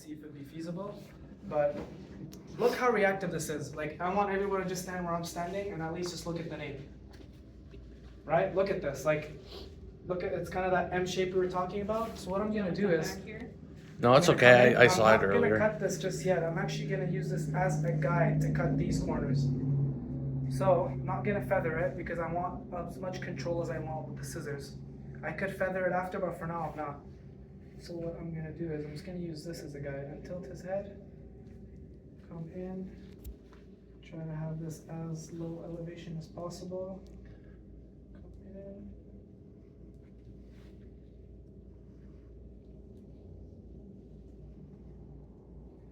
see if it'd be feasible. But look how reactive this is. Like, I want everyone to just stand where I'm standing and at least just look at the name. Right? Look at this. Like, look at, it's kind of that M shape we were talking about. So what I'm gonna do is, No, it's okay. I saw it earlier. I'm not gonna cut this just yet. I'm actually gonna use this as a guide to cut these corners. So I'm not gonna feather it because I want as much control as I want with the scissors. I could feather it after, but for now I'm not. So what I'm gonna do is I'm just gonna use this as a guide and tilt his head. Come in. Try to have this as low elevation as possible. Come in.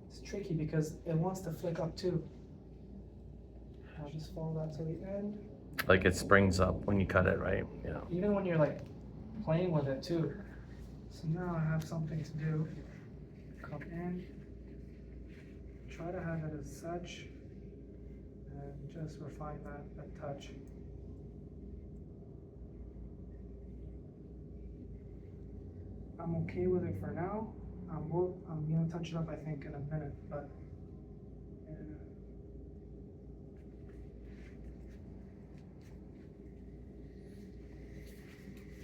It's tricky because it wants to flick up too. I'll just follow that to the end. Like it springs up when you cut it, right? Yeah. Even when you're like playing with it too. So now I have something to do. Come in. Try to have it as such. And just refine that a touch. I'm okay with it for now. I'm gonna touch it up I think in a minute, but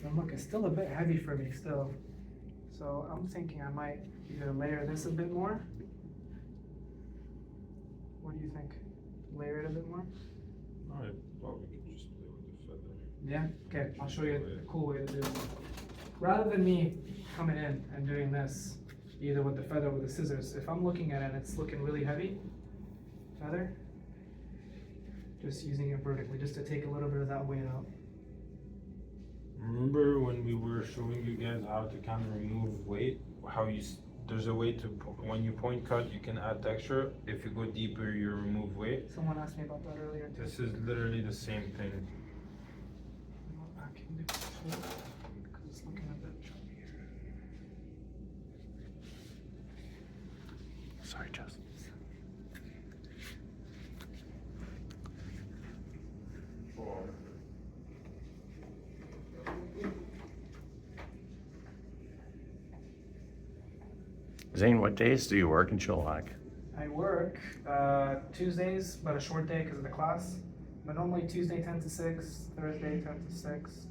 and look, it's still a bit heavy for me still. So I'm thinking I might either layer this a bit more. What do you think? Layer it a bit more? I thought we could just play with the feather. Yeah? Okay, I'll show you a cool way to do it. Rather than me coming in and doing this, either with the feather or with the scissors, if I'm looking at it and it's looking really heavy, feather, just using it vertically, just to take a little bit of that weight out. Remember when we were showing you guys how to kind of remove weight? How you there's a way to, when you point cut, you can add texture. If you go deeper, you remove weight. Someone asked me about that earlier too. This is literally the same thing. I can do this too, because it's looking a bit chunky here. Sorry, Jess. Zane, what days do you work in Chilliwack? I work Tuesdays, but a short day because of the class. But normally Tuesday 10 to 6, Thursday 10 to 6,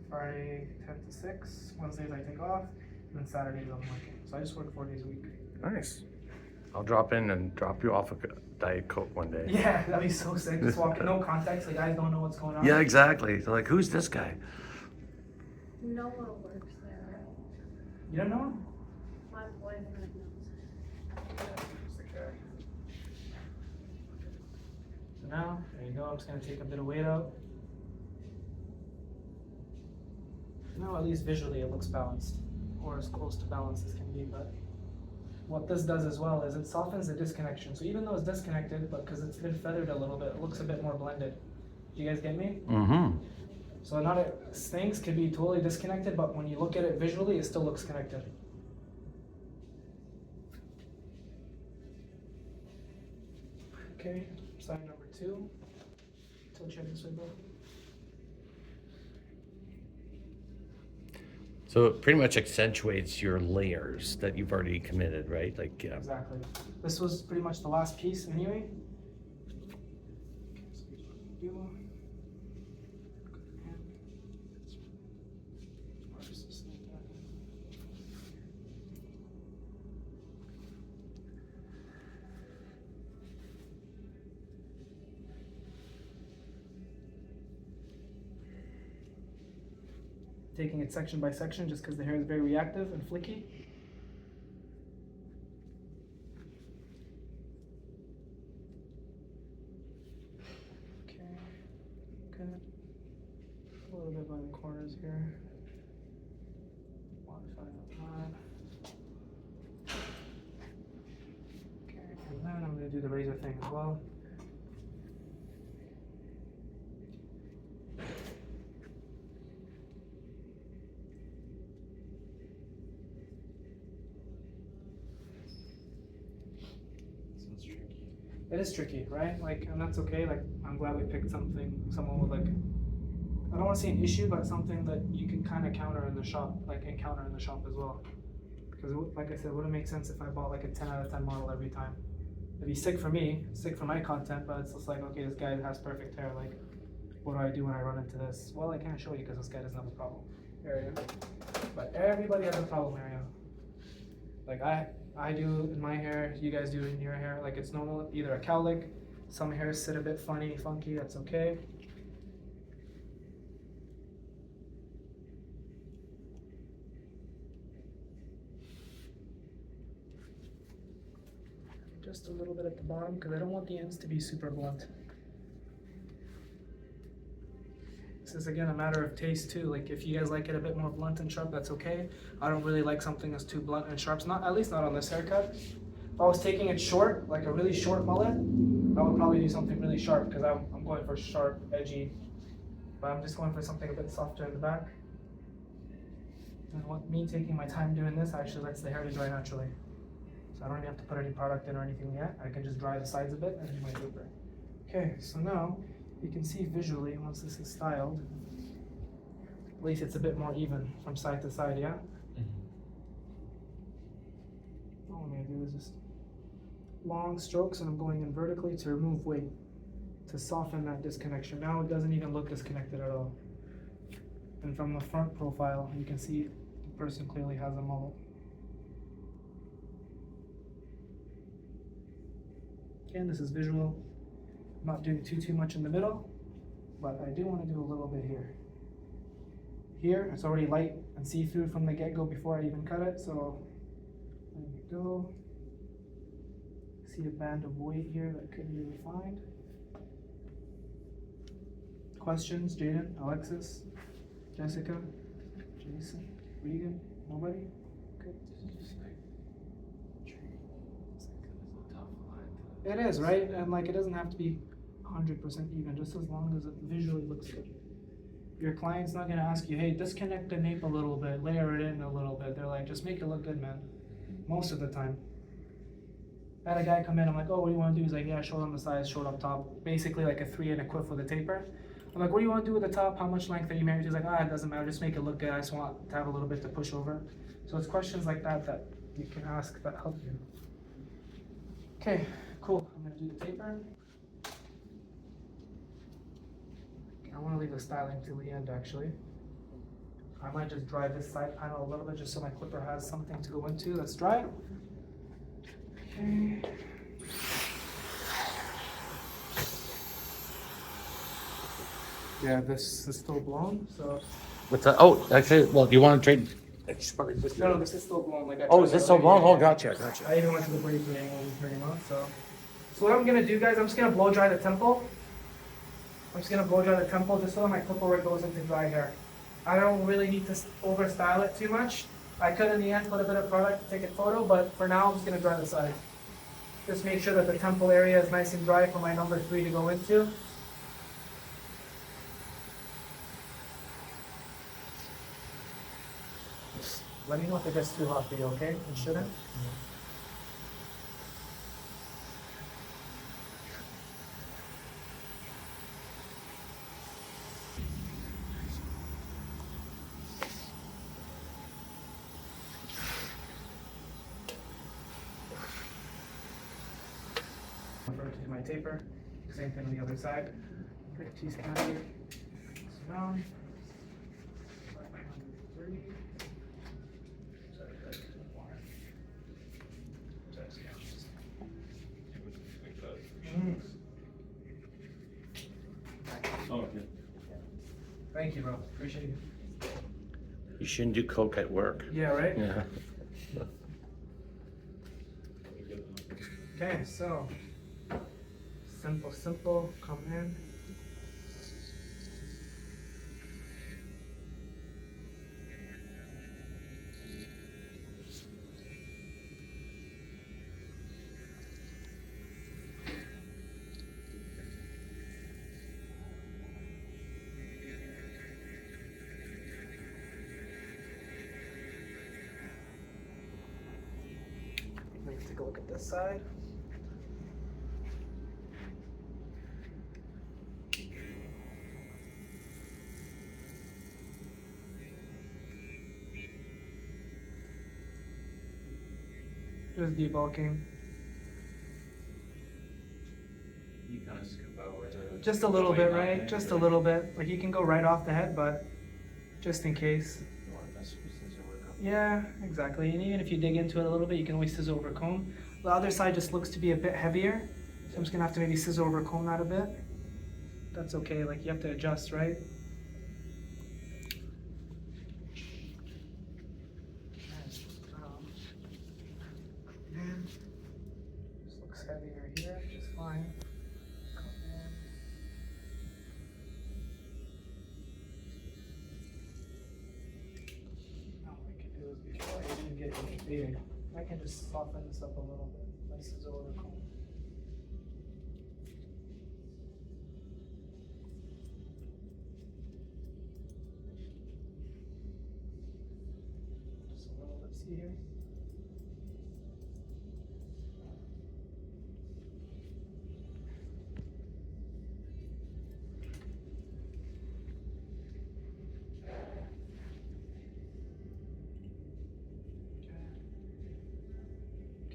Friday 10 to 6, Wednesdays I take off, and then Saturdays I'm working. So I just work 4 days a week. Nice. I'll drop in and drop you off a Diet Coke one day. Yeah, that'd be so sick. Just walking, no context, the guys don't know what's going on. Yeah, exactly. They're like, who's this guy? No one works there. You don't know him? My boyfriend knows. So now, there you go, I'm just gonna take a bit of weight out. Now at least visually it looks balanced, or as close to balanced as can be, but what this does as well is it softens the disconnection. So even though it's disconnected, but because it's been feathered a little bit, it looks a bit more blended. Do you guys get me? Mm-hmm. So not things could be totally disconnected, but when you look at it visually, it still looks connected. Okay, side number 2. Tilt your head this way, bro. So it pretty much accentuates your layers that you've already committed, right? Like, yeah. Exactly. This was pretty much the last piece anyway. Okay, so here's what we do. Where's this thing at? Taking it section by section just because the hair is very reactive and flicky. Okay, good. A little bit by the corners here. Modify the line. Okay, and then I'm going to do the razor thing as well. It is tricky, right? Like, and that's okay. Like, I'm glad we picked someone with like, I don't want to say an issue, but something that you can kind of encounter in the shop as well. Because like I said, it wouldn't make sense if I bought like a 10 out of 10 model every time. It'd be sick for me, sick for my content, but it's just like, okay, this guy has perfect hair. Like, what do I do when I run into this? Well, I can't show you because this guy doesn't have a problem area. But everybody has a problem area. Like I do in my hair, you guys do in your hair. Like it's normal, either a cowlick, some hairs sit a bit funny, funky, that's okay. Just a little bit at the bottom because I don't want the ends to be super blunt. This is again a matter of taste too. Like if you guys like it a bit more blunt and sharp, that's okay. I don't really like something that's too blunt and sharp. Not, at least not on this haircut. If I was taking it short, like a really short mullet, I would probably do something really sharp because I'm going for sharp, edgy. But I'm just going for something a bit softer in the back. And what me taking my time doing this actually lets the hair to dry naturally. So I don't even have to put any product in or anything yet. I can just dry the sides a bit and do my taper. Okay, so now you can see visually once this is styled, at least it's a bit more even from side to side, yeah? All I'm gonna do is just long strokes and I'm going in vertically to remove weight, to soften that disconnection. Now it doesn't even look disconnected at all. And from the front profile, you can see the person clearly has a mullet. Again, this is visual. I'm not doing too much in the middle, but I do want to do a little bit here. Here, it's already light and see-through from the get-go before I even cut it, so there we go. See a band of weight here that could be refined. Questions, Jaden, Alexis, Jessica, Jason, Regan, nobody? Good. It is, right? And like, it doesn't have to be 100% even, just as long as it visually looks good. Your client's not gonna ask you, hey, disconnect the nape a little bit, layer it in a little bit. They're like, just make it look good, man. Most of the time. I had a guy come in, I'm like, oh, what do you wanna do? He's like, yeah, short on the sides, short up top. Basically like a 3 and a quiff with a taper. I'm like, what do you wanna do with the top? How much length are you married? He's like, it doesn't matter, just make it look good. I just want to have a little bit to push over. So it's questions like that that you can ask that help you. Okay. Cool, I'm gonna do the taper. I wanna leave the styling till the end actually. I might just dry this side panel a little bit just so my clipper has something to go into. Let's dry it. Okay. Yeah, this is still blown, so. What's that? Oh, actually, well, do you want to trade? No, this is still blown. Like Oh, is this so long? Oh, gotcha. I even went to the break ring pretty much, so. So what I'm gonna do, guys, I'm just gonna blow dry the temple. I'm just gonna blow dry the temple just so that my clipper work goes into dry hair. I don't really need to over style it too much. I could in the end put a bit of product to take a photo, but for now I'm just gonna dry the sides. Just make sure that the temple area is nice and dry for my number 3 to go into. Let me know if it gets too hot for you, okay? It shouldn't. To my taper, same thing on the other side. Quick cheese candy, down. 3. Oh, okay. Thank you, bro. Appreciate it. You shouldn't do coke at work. Yeah, right? Yeah. Okay, so simple, come in. Let's take a look at this side. Just debulking. You kind of scoop over to. Just a little way bit, back right? in, Just a but little bit. Like you can go right off the head, but just in case. you want to mess with scissor work up. Yeah, exactly. And even if you dig into it a little bit, you can always scissor over comb. The other side just looks to be a bit heavier, so I'm just gonna have to maybe scissor over comb that a bit. That's okay. Like you have to adjust, right? And this looks heavier here, which is fine. Come in. Now what I can do is before I even get any big, I can just soften this up a little bit. This is over comb. Just a little bit, see here?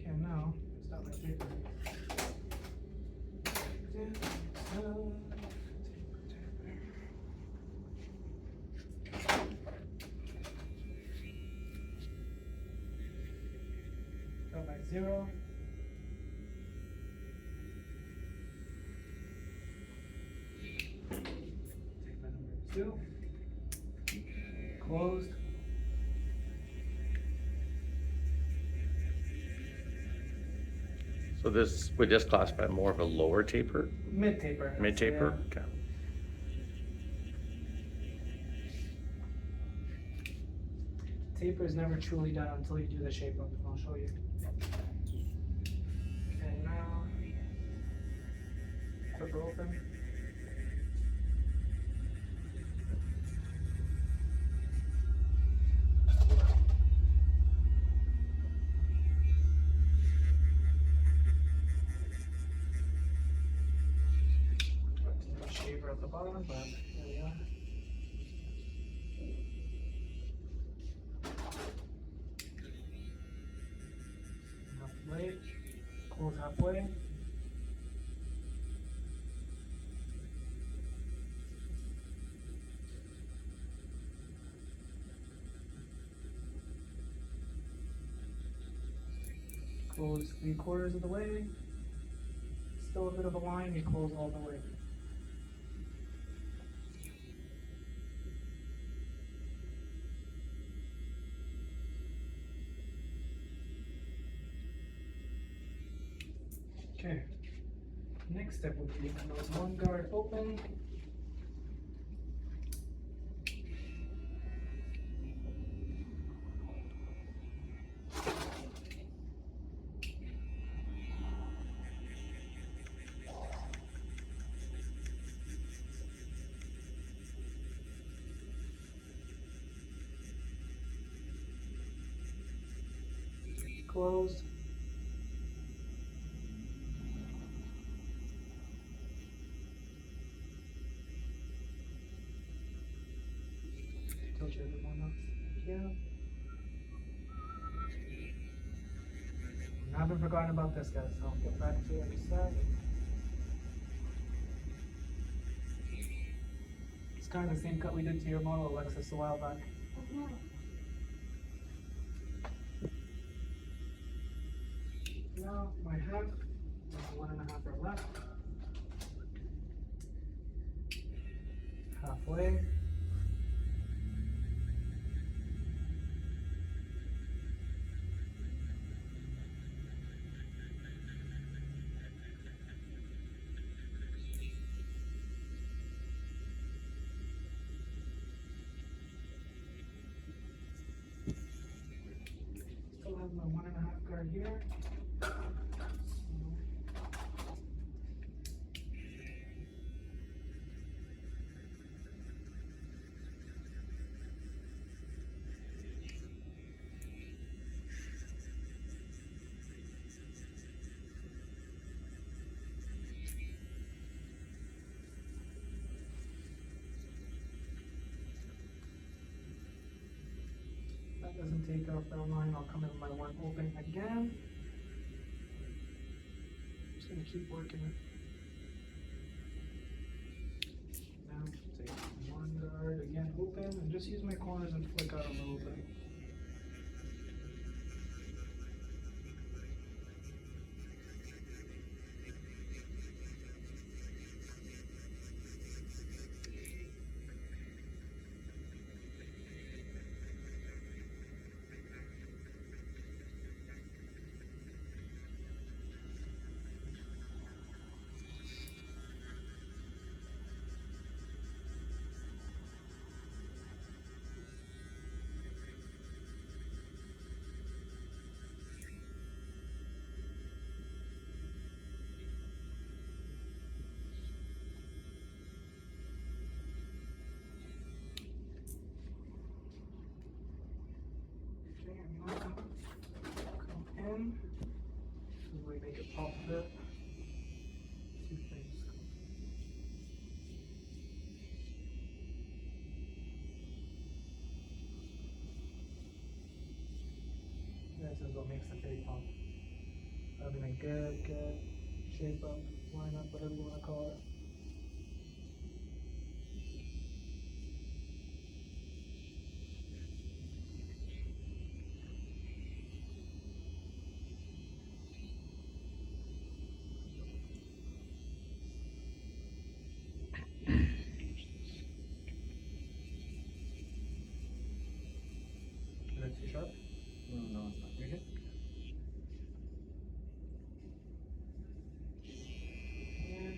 Okay, now, it's not my paper. Go by 0. Take my number 2. Closed. So this, would this classify more of a lower taper? Mid taper. Mid taper? Yeah. Okay. Taper is never truly done until you do the shape up. I'll show you. Okay, now clipper open. Shaver at the bottom, but there we are. Halfway, close halfway. Close 3/4 of the way. Still a bit of a line, you close all the way. Okay, next step would be to close one guard open. Closed. Tilt you a bit more now. Thank you. I haven't forgotten about this, guys, so I'll get back to it in a sec. It's kind of the same cut we did to your model, Alexis, a while back. Now, my half, 1.5 are left. Halfway. Still have my 1.5 guard here. That doesn't take off that line. I'll come in with my one open again. Just gonna keep working it. Now take one guard again open and just use my corners and flick out a little bit. Okay, I'm gonna come in. We make it pop a bit. Two things. This is what makes the fade pop. Having a good shape up, line up, whatever you want to call it. Is that too sharp? No, it's not. You're good? Here.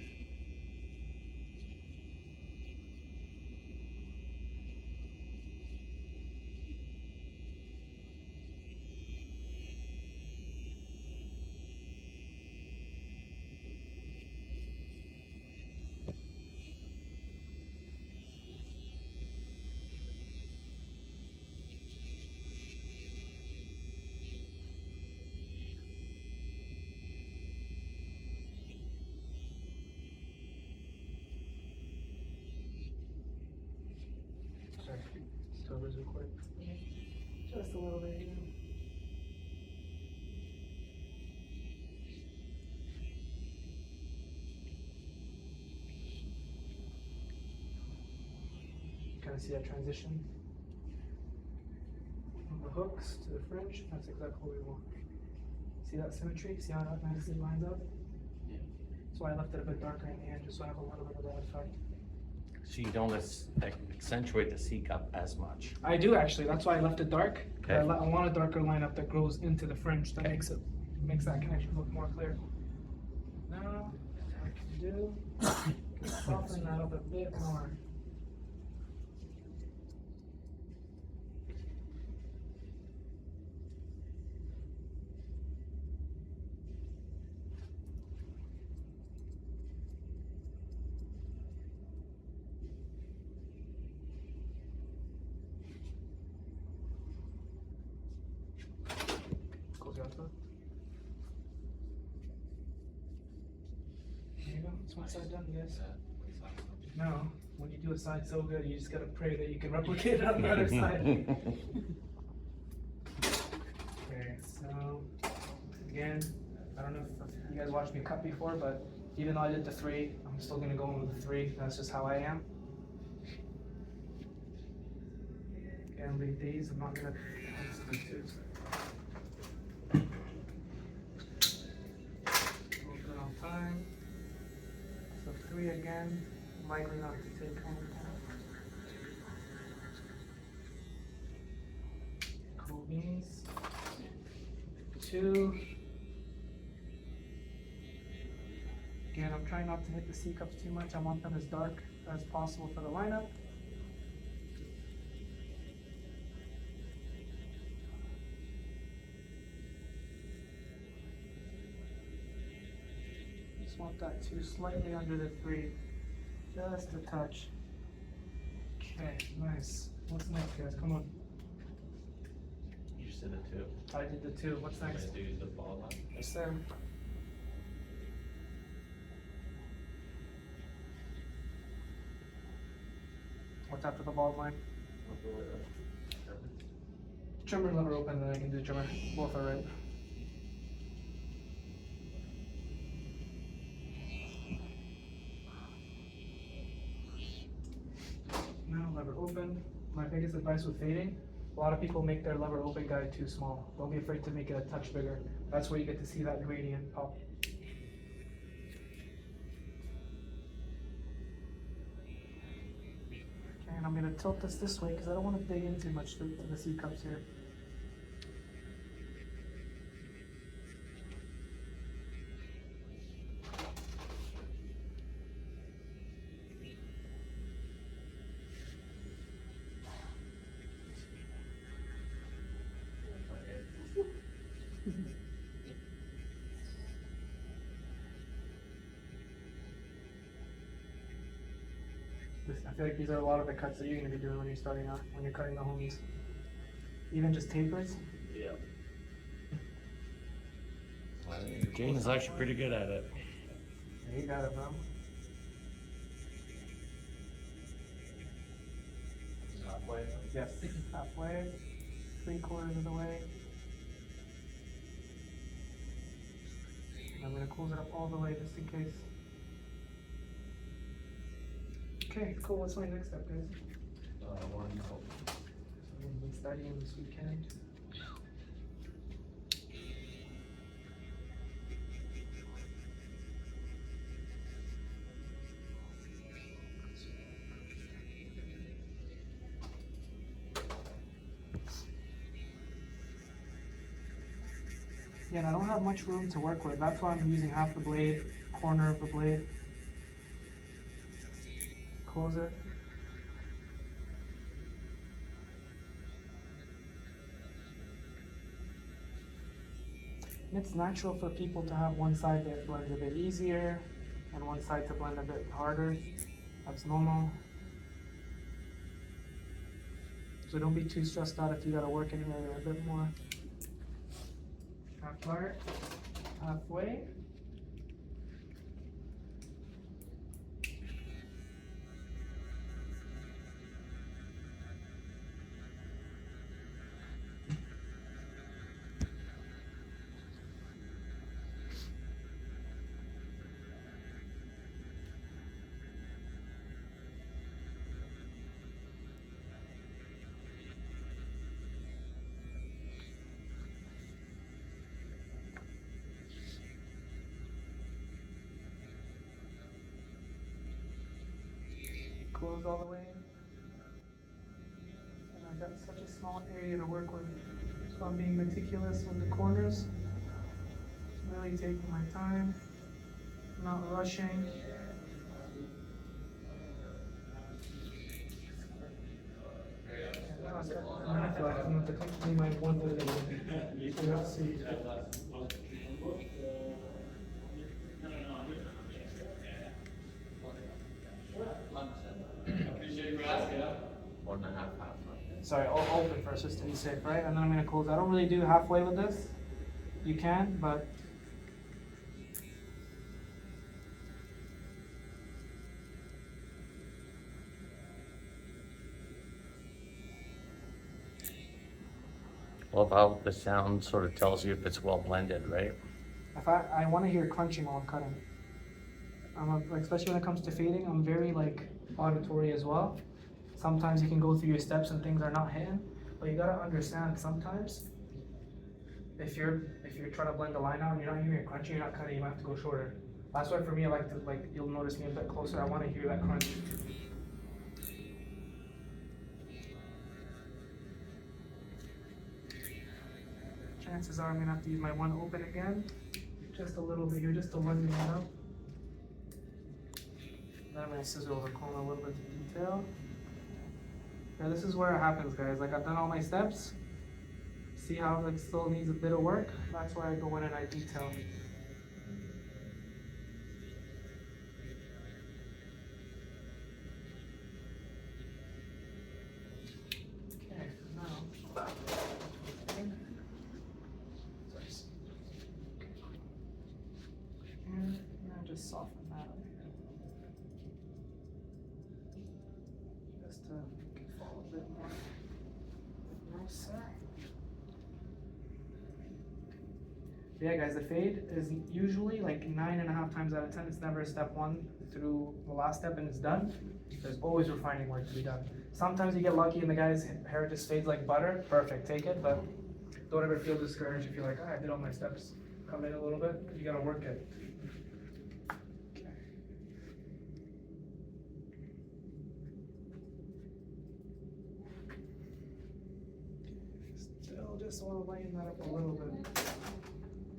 Sorry, still was quick. Just a little bit, you know. Kind of see that transition from the hooks to the fringe. That's exactly what we want. See that symmetry? See how that nicely lines up? Yeah. That's why I left it a bit darker in the end, just so I have a little bit of that effect. So you don't accentuate the C cup as much. I do actually. That's why I left it dark. Okay. I want a darker lineup that grows into the fringe. That Okay. makes that connection look more clear. Now, what I can do, can soften that up a bit more. Close your eyes, bud. There you go. That's one side done, yes. No, when you do a side so good, you just gotta pray that you can replicate it on the other side. Okay, so again, I don't know if you guys watched me cut before, but even though I did the 3, I'm still gonna go in with the 3. That's just how I am. Again, leave these. I'm not gonna. Let's do 2s. We'll good on time. So 3 again. Likely not to take home time. Cool beans. 2. Again, I'm trying not to hit the C cups too much. I want them as dark as possible for the lineup. Just want that 2 slightly under the 3. Just a touch. Okay, nice. What's next, guys? Come on. You just did it too. I did the 2. What's I'm next? gonna do the ball line. Yes, sir. What's after the bald line? Trimmer lever open, and then I can do trimmer. Both are right. biggest advice with fading, a lot of people make their lever open guide too small. Don't be afraid to make it a touch bigger. That's where you get to see that gradient pop. Okay, and I'm gonna tilt this way because I don't want to dig in too much to the C cups here. I feel like these are a lot of the cuts that you're going to be doing when you're starting out, when you're cutting the homies. Even just tapers. Yeah. Jane is actually pretty good at it. Yeah, you got it, bro. Halfway. Yes, halfway, 3/4 of the way. And I'm going to close it up all the way just in case. Okay, cool. What's my next step, guys? One. I've been studying this weekend. Yeah, and I don't have much room to work with. That's why I'm using half the blade, corner of the blade. Close it. And it's natural for people to have one side that blends a bit easier and one side to blend a bit harder. That's normal. So don't be too stressed out if you gotta work in an area a bit more. Half part, halfway. Close all the way. And I've got such a small area to work with. So I'm being meticulous with the corners. Really taking my time, not rushing. I feel like I'm going to clean my one little bit. Let's see. One and a half. Sorry, I'll open first just to be safe, right? And then I'm going to close. I don't really do halfway with this. You can, but Love how the sound sort of tells you if it's well blended, right? if I want to hear crunching while I'm cutting. Like, especially when it comes to fading, I'm very like auditory as well. Sometimes you can go through your steps and things are not hitting, but you gotta understand sometimes if you're trying to blend the line out and you're not hearing it crunching, you're not cutting, you might have to go shorter. That's why for me, I like to, like, you'll notice me a bit closer. I want to hear that crunch. Chances are I'm gonna have to use my one open again, just a little bit here, just to blend it out. Then I'm gonna scissor over corner a little bit to detail. Yeah, this is where it happens, guys. Like, I've done all my steps. See how it still needs a bit of work? That's where I go in and I detail. Okay, now. And now just soften that up. Just to make it fall a bit more nicer. Yeah, guys, the fade is usually like 9.5 times out of 10. It's never step one through the last step and it's done. There's always refining work to be done. Sometimes you get lucky and the guy's hair just fades like butter. Perfect, take it, but don't ever feel discouraged if you're like, I did all my steps. Come in a little bit, you gotta work it. Okay. Still just want to lighten that up a little bit.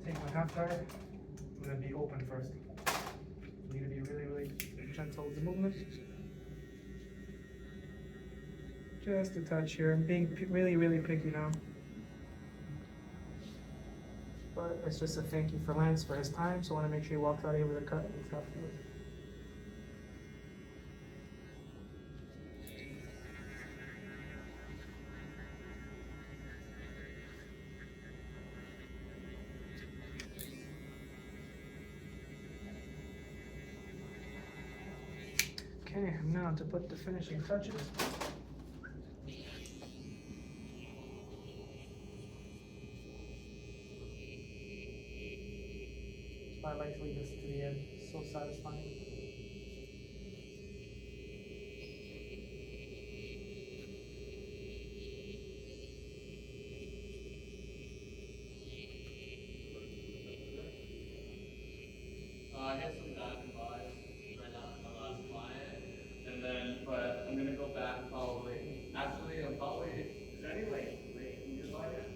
Take my half guard. I'm gonna be open first. I'm gonna be really, really gentle with the movement. Just a touch here. I'm being really, really picky now. But it's just a thank you for Lance for his time, so I want to make sure he walks out of here with a cut and stuff. Okay, now to put the finishing touches. I like to leave this to the end. So satisfying. I had some back and buys right now for my last client, and then, but I'm gonna go back probably. Actually, I'm probably. Is there any late you buy it?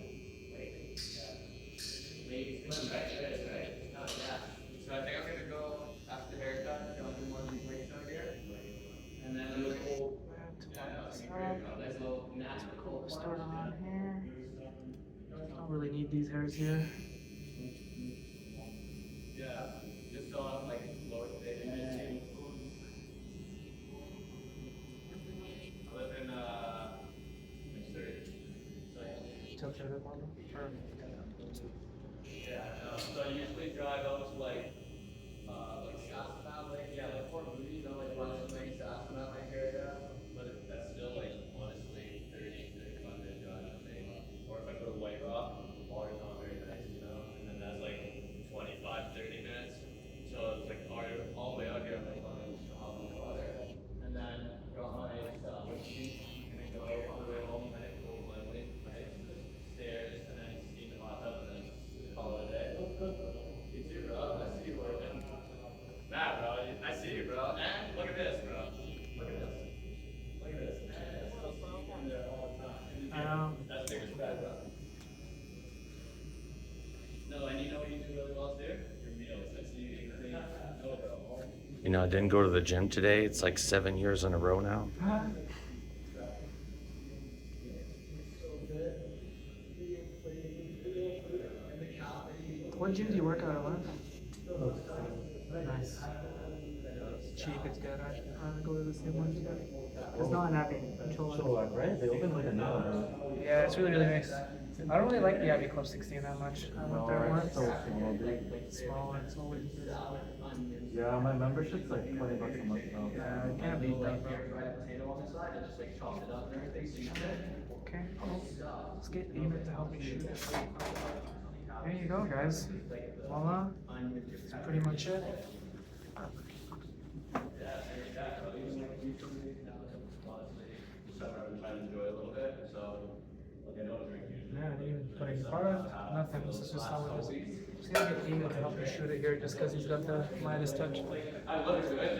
Late. Yeah. Late. Right. Oh yeah. So I think I'm gonna go after the haircut. Go do one of these late out here, and then a little. Nice little natural. Start on here. Don't really need these hairs here. Yeah. Just so I'm like lower fading. I live in Missouri. So Tilt your head more. yeah, so I usually drive out to like Shasta Lake, yeah, like Fort Moody, like Russian Lake, Shasta Lake area. But that's still like honestly 35 minute drive for me. Or if I go to White Rock, the water's not very nice, and then that's like 25-30 minutes. So it's like all the way out here, I'm like on the water. And then got my stuff, and then go all the way home, and then go my way, stairs, and then steam the hot tub, and then call it a day. You too, bro. I see you working. Nah, bro. I see you, bro. And look at this, bro. Look at this. Look at this. Man, it's so in there all the time. That's big respect, bro. No, and you know what you do really well too? Your meals. I see you eating clean. No, bro. You know, I didn't go to the gym today. It's like 7 years in a row now. What gym do you work out at, Lance? Nice. It's cheap, it's good. I go to the same one. It's not an Abbey. Right? They opened like a new one. Yeah, it's really, really nice. I don't really like the Abbey Club 16 that much. I went there once. So small, dude. It's small and it's always busy. Yeah, my membership's like $20 a month now. Yeah, I can't beat that, bro. Potato on the side and just like chop it up and everything. So you can. Okay, cool. Let's get Eamon to help me shoot it. There you go, guys. Voila. That's pretty much it. Yeah, I didn't even put any product, nothing. This is just how it is. Just gonna get Eamon to help me shoot it here just because he's got the lightest touch.